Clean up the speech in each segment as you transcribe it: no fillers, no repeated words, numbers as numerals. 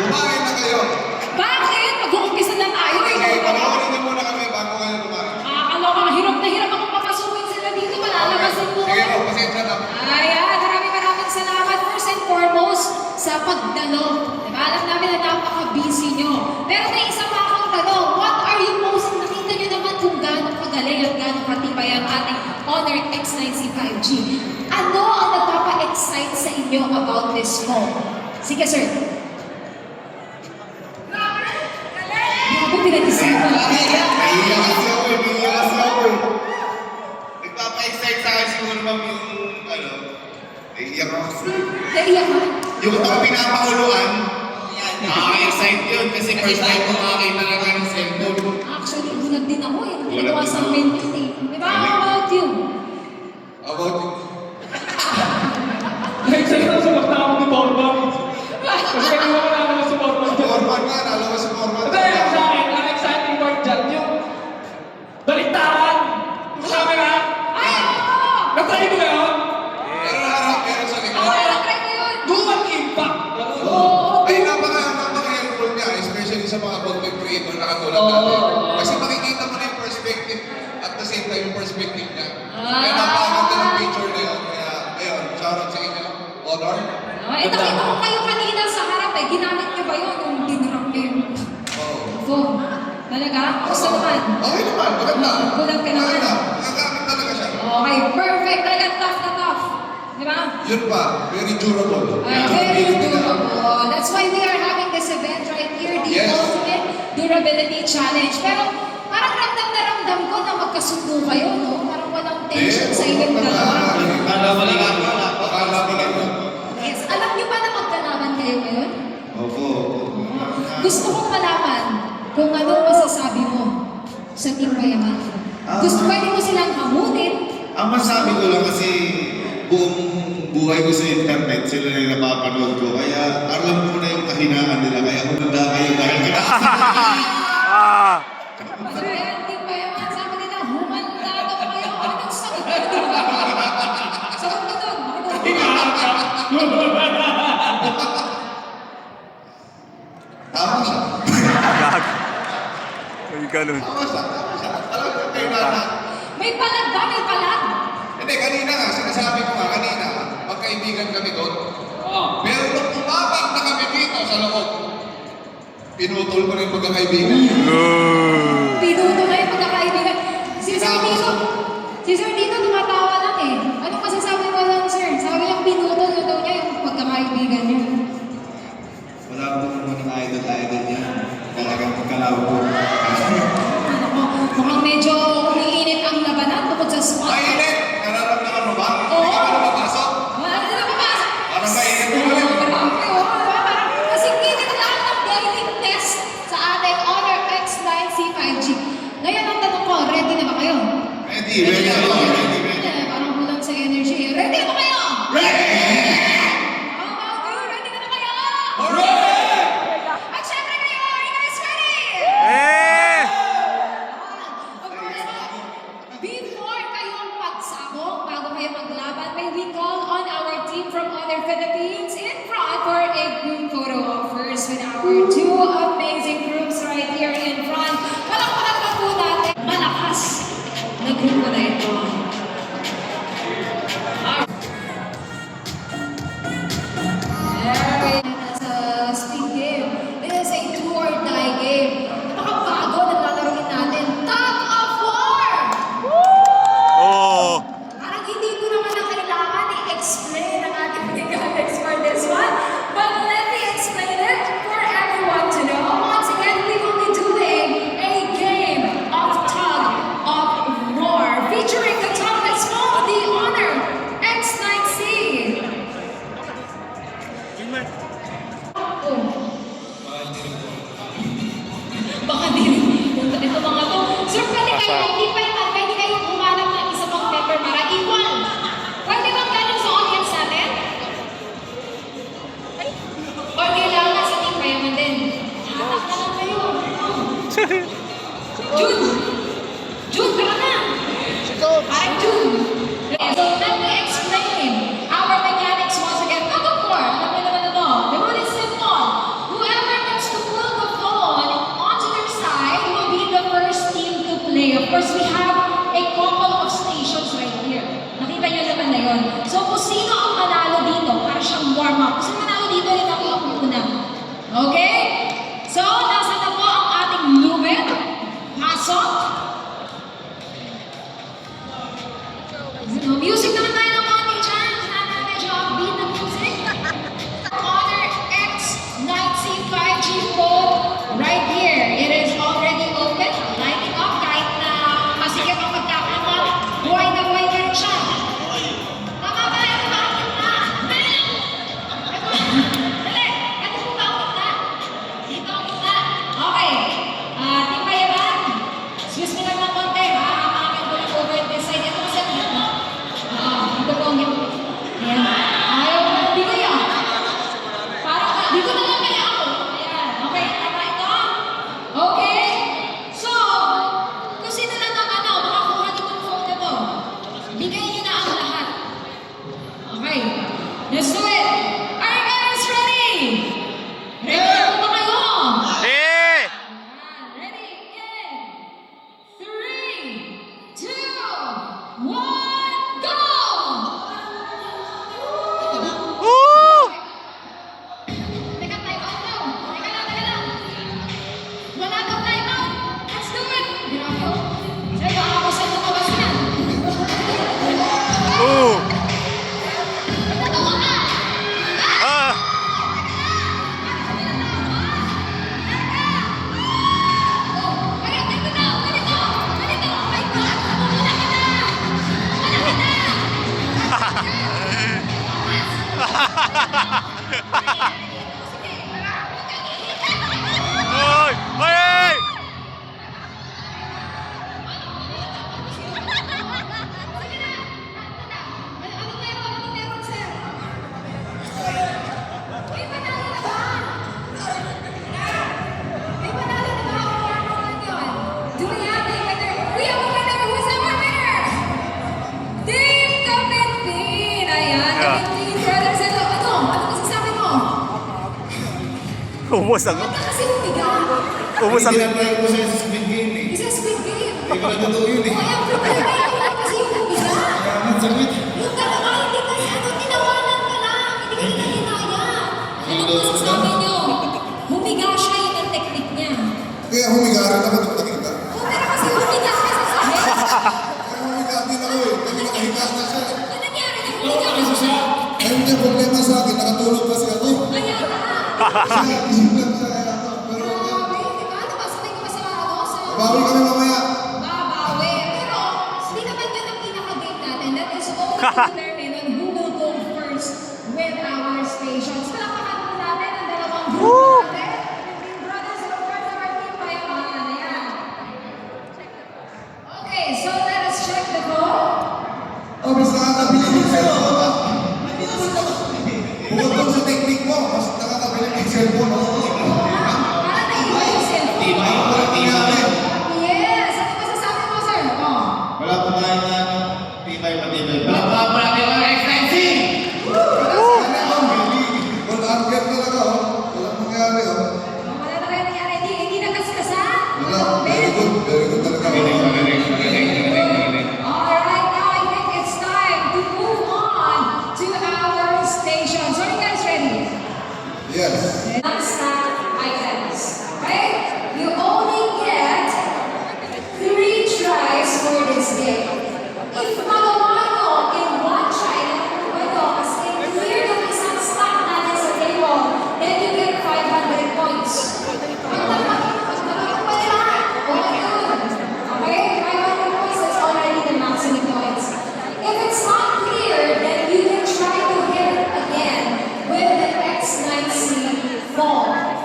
Kumain na kayo. Bakit? Mag-uumpisa na tayo. Okay, panoorin niyo muna kami bago kayo kumain. Nakakaloka. Hirap na hirap akong papasukin sila dito. Malalabasin mo. Sige po, pasensya na. Ayan, maraming salamat first and foremost sa pagdalo. Diba? Alam namin na napaka-busy nyo. Pero may isa pa akong tanong. What are you most, nakita nyo naman kung gano'ng kagaling at gano'ng katibay ang ating Honor X9C 5G. Ano ang nagpapa-excite sa inyo about this phone? Sige, sir. Grabe, pinag-isipan. Nahiya kasi ako. Nagpapa-excite sa akin siguro ma'am yung, nahiya ako. Naiyak ka? Yung pinapakuluan, nakaka-excite yun kasi first time ko makakita na ng cellphone. Actually, bulag din ako eh. Ginawa sa amin yun eh. Diba? How about you? About Excited na sa magtao ni Borban. Kasi kaya wala naman si Borban dyan. Forman nga, nalawa si Forman. Hindi, yung sa akin, ang exciting part dyan, yung baliktaran. Yung camera. Ay, oo! Natry mo yun? Meron harap, meron sa likod. Oo, na-try ko yun. Dual impact. Oo. Ay, napaka-helpful niya, especially sa mga content creator na katulad natin. Kasi makikita mo na yung perspective at the same time yung perspective niya. Kaya napakaganda ng picture na yun. Kaya, ayun, shoutout sa inyo. Honor. Nakita ko kayo kanina sa harap eh. Ginamit niyo ba yun nung dinrap niyo yung Oo. phone? Talaga? Gusto naman? Okay naman, maganda. Bulag ka naman. Maganda, nagagamit talaga siya. Okay, perfect. Talaga tough na tough. Di ba? Yun pa, very durable. Very durable. That's why we are having this event right here, the Yes. Ultimate Durability Challenge. Pero parang ramdam na ramdam ko na magkasundo kayo, no? Parang walang tension sa inyong dalawa. Akala mo lang. Yes, alam niyo ba na magkalaban kayo ngayon? Opo. Gusto kong malaman kung anong masasabi mo sa Team Bayaman. Pwede mo silang hamunin. Ang masabi ko lang kasi buong buhay ko sa internet, sila na yung napapanood ko. Kaya alam ko na yung kahinaan nila. Kaya humanda kayo dahil Ayan, Team Bayaman, sabi nila, humanda daw kayo. Anong sagot mo? Sagot mo doon. Tama siya. Ay, ganun. Tama siya. Talagang kayo na. May palag ba? May palag? Hindi, kanina nga, sinasabi ko nga kanina, magkaibigan kami doon. Oo. Pero nung umabak na kami dito sa loob, pinutol ko na yung pagkakaibigan. Pinuto na yung pagkakaibigan. Si Sir Dino tumatawa lang eh. Anong masasabi mo lang, Sir? Sabi lang pinuto na daw niya yung pagkakaibigan niya. wala po naman ng idol niya. Talagang pagkalabo ko. Ano ko, mukhang medyo umiinit ang labanan bukod sa spot. Mainit! Nararamdaman mo ba? Oo. Hindi ka pa napapasok? Wala na napapasok. Parang mainit mo ulit. Grabe, oh. Parang kasing init lang ng daily test sa ating Honor X9C 5G. Ngayon ang tanong ko, ready na ba kayo? Ready ako. Parang kulang sa energy. Ready na ba kayo? Ready! How about you? Ready na ba kayo? Alright! At syempre kayo, are you guys ready? Eh! Of course, before kayo magsabog, bago kayo maglaban, may we call on our team from Honor Philippines in front for a group photo of first with our two amazing groups right here in front. Palakpakan na po natin. Malakas na grupo na ito. There, nasa speed game. This is a do or die game. Napakabago ng lalaroin natin. Tug of War! Oh! Parang hindi ko naman na kailangan i-explain ang ating mechanics for this one. But let me explain it for everyone to know. Once again, we will be doing a game of Tug of War featuring the toughest phone, the Honor X9C. Oh. Baka di rin. Ito mga to. Sir, pwede kayo, pwede kayo humanap ng isa pang member para equal. Pwede bang ganun sa audience natin? Or kailangan sa team Bayaman din? Hatak na lang kayo. Jude! Jude, tara na! Parang Jude! So, let me explain our mechanics once again. Tug of War. Alam niyo naman ito. The one is simple. Whoever course, we have a couple of stations right here. Nakita nyo naman na yun. So, kung sino ang manalo dito, para siyang warm-up. Kung sino manalo dito, rin ako ang una. Okay? So, nasa na po ang ating lubid. Pasok. Music naman tayo ng konti dyan. Sana medyo upbeat na music. Honor X90 5G phone right here. It is already open, lighting up kahit na masikip ang pagkakangat. Buhay na buhay pa rin siya. Tama ba? Ito ba ang gitna? Dali! Ito po ba ang gitna? Dito ang gitna. Okay. Team Bayaran, excuse me lang ng konti. Akin ko lang over this side. Ito kasi ang gitna. Dito po ang gitna. Ayan. Ayaw ko. Bigay ah. Parang dito na lang kaya ako. Ayan. Okay, tama ito. Okay. So, kung sino lang ang makakuha nitong phone na to, bigay niyo na ang lahat. Okay. Let's do it. Are you guys ready? Ready na po ba kayo? Eh! Ayan. Ready? In 3, 2, 1, go! Woo! Teka, time out daw. Teka lang. Wala daw time out. Let's do it. Grabe oh. Sir, baka ako sa lumabas yan. Oh! Natawa ka. Ah! Oh, ayan, ganito na. Ganito. Oh my God. Wala ka na. Oy! Oy! Ano meron, sir? May panalo na ba? May panalo na ba? O ano lang yun? Do we have a winner? We have a winner! Who's our winner? Team Kapitpin! Ayan, Kapitpin Brothers. Ano masasabi mo? Ubus ang... Huwag ka kasi humiga. Ubus ang... Tinatry ko sa Squid Game eh. Isa Squid Game. Hindi ko na totoo yun eh. O ayan, prepare ka kasi humiga. Ang sakit. Yung talaga, hindi kasi tinawanan ka lang. Hindi ka ginaya. Ano po ang sabi niyo? Humiga siya, yun ang technique niya. Kaya humiga rin ako nung nakita. Oh, pero kasi humiga ka sa sahig. Kaya humiga din ako eh. Kasi nakahiga na siya. Ano nangyari na humiga ka siya? Ay, hindi problema sa akin. Nakatulog kasi ako. Kaya ka. Kaya isip lang siya kaya ako. Pero Grabe, di ba? Ano ba? Sabay ka ba sa bawi kami mamaya. babawi. Pero, hindi naman yun ang pinaka-game natin. That is only to determine on who will go first with our stations. Palakpakan po natin ang dalawang group natin. Team Brothers and of course our Team Bayaran. Ayan. Okay, so let us check the code. Oh, mas nakakabili ng cellphone ba? Bukod doon sa technique mo, mas nakakabili ng cellphone. Parang naiba yung cellphone. Yes! Ano masasabi mo, sir? Oh. Wala pa tayo na ano, tibay pa tibay. Full arcade talaga oh. Walang mangyari oh. Wala na kayo nangyari. Hindi nagkaskasan. Wala, very good talaga. Alright, now I think it's time to move on to our station. So, are you guys ready? Yes. Non-snack items. Okay? You only get 3 tries for this game. If magawa nyo in 1 try, as in clear yung isang snack natin sa table, then you get 500 points. Pag nakapagpa lahat, okay yun. Okay? 500 points is already the maximum points. If it's not clear, then you can try to hit it again with the X9C phone.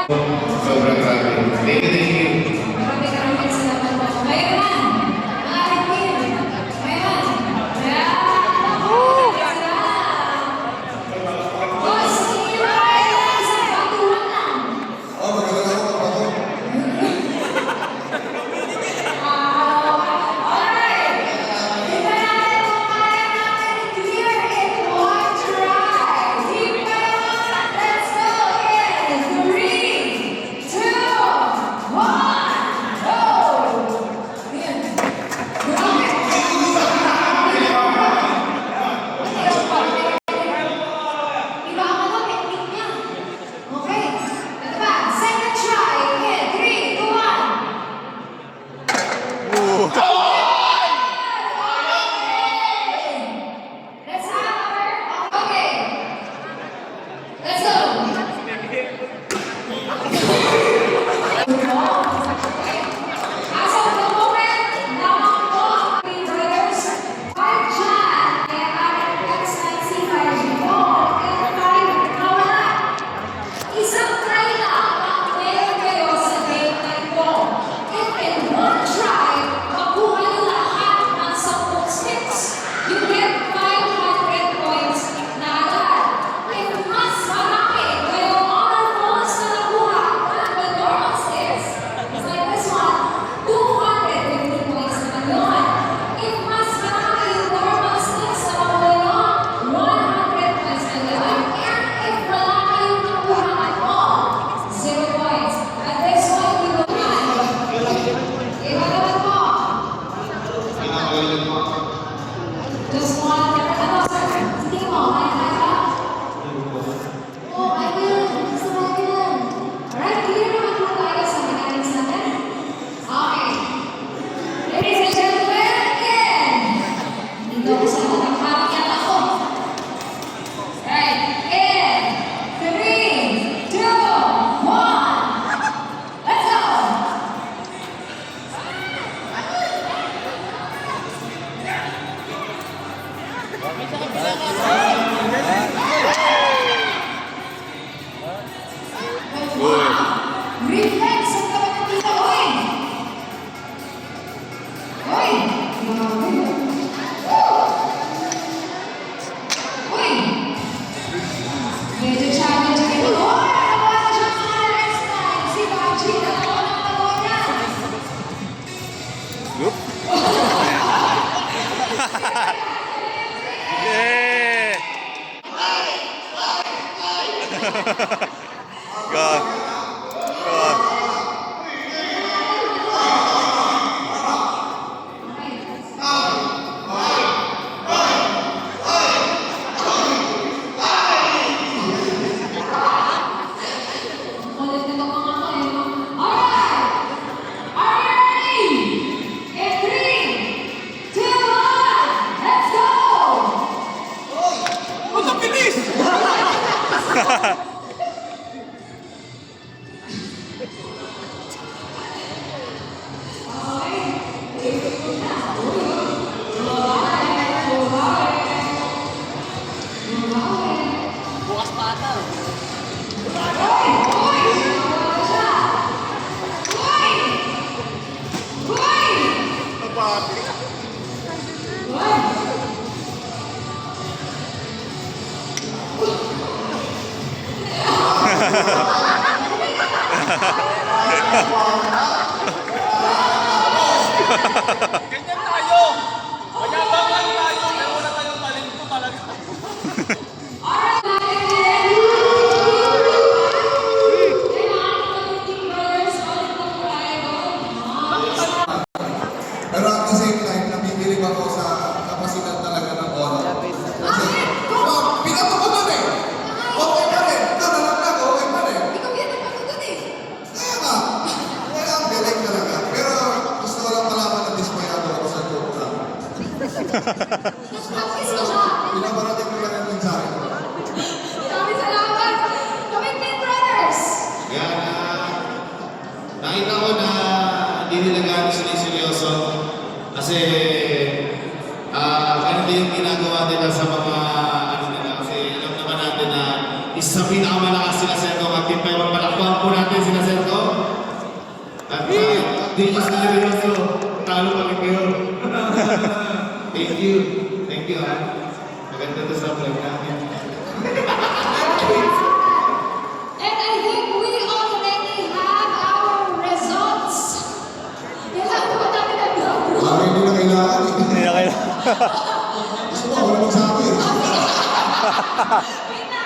Sobrang grabe. Thank you. Maraming salamat po. Mayroon! Maaari din! Mayroon! Yan! Boss, hindi ba kayo sa baguhan lang? Oh, maganda ako ako. Alright! Tingnan natin kung kaya natin i-clear in one try. Team Palawan, let's go in 3, 2, 1, go! Ayan. Grabe! Iba ako na, technique niya. Okay. Ito ba? Second try. In 3, 2, 1. Let's have her. Okay. Let's go. As of the moment, lamang po ang Green Brothers. 5 dyan. Kaya ating X9C 5G4 and 5 nawala. Isang try lang ang meron kayo sa game na ito. If in one try, makuha niyo lahat ng 10 sticks, you get 500 points na agad. If mas marami kayo honor points na nakuha than the normal sticks, it's like this one, 250 points naman yun. If mas marami yung normal sticks na makuha nyo, 100 points na yun. And if wala kayong nakuha at all, 0 points. At this point, we will not. Iba naman po. Just one. Ano, sir? Sige mo. Kaya ka? Oh, ayun. Gusto mo yun. Alright, clear naman po tayo sa mechanics natin. Okay. Ladies and gentlemen, again. Dito ako sa nakakakita ako. Right. In 3, 2, 1. Let's go! Reflex ang kapatid dito, oy! Oy! Oy! Medyo challenge kayo. Oy! Nagawa na siya ng mga next time. Si Baji, nagawa na nagawa niya. Yeah! God. God. Ulit na mga kayo. Alright! Are you ready? In 3, 2, 1, let's go! Ang bilis! Bukas pa ata. Hoy! Hoy! Wala siya! Hoy! Hoy! Hoy! Ganyan tayo! Mayabang lang tayo, pero wala tayong talento talaga. Alright, kailangan ko ng Team Brothers ulit na po tayo. Pero at the same time, nabibilig ako sa kapasidad talaga ng Ono. Kasi, pinato ko doon eh! Okay pa rin! Nanalaglag, okay pa rin! Ikaw yan ang pagkakot eh. Kaya nga! Kaya ang galing talaga. Pero gusto ko lang malaman na dismayado ako sa joke lang. Nag-practice ka siya. Pinaparating ko lang yung mensahe ko. Maraming salamat. Kami Team Brothers. Yan, nakita ko na hindi nila gano'ng siniseryoso kasi ganito yung ginagawa nila sa mga ano nila kasi alam naman natin na isa sa pinakamalakas sila sa ito at Team Palawan. Palakpakan po natin hindi nyo seryoso. Talo pa rin kayo. Thank you. Thank you, ha. Maganda to sa vlog namin. And I think we already have our results. Kailangan ba namin ang drum roll? Parang hindi na kailangan. Hindi na kayo. Gusto mo, wala magsabi. Wait na,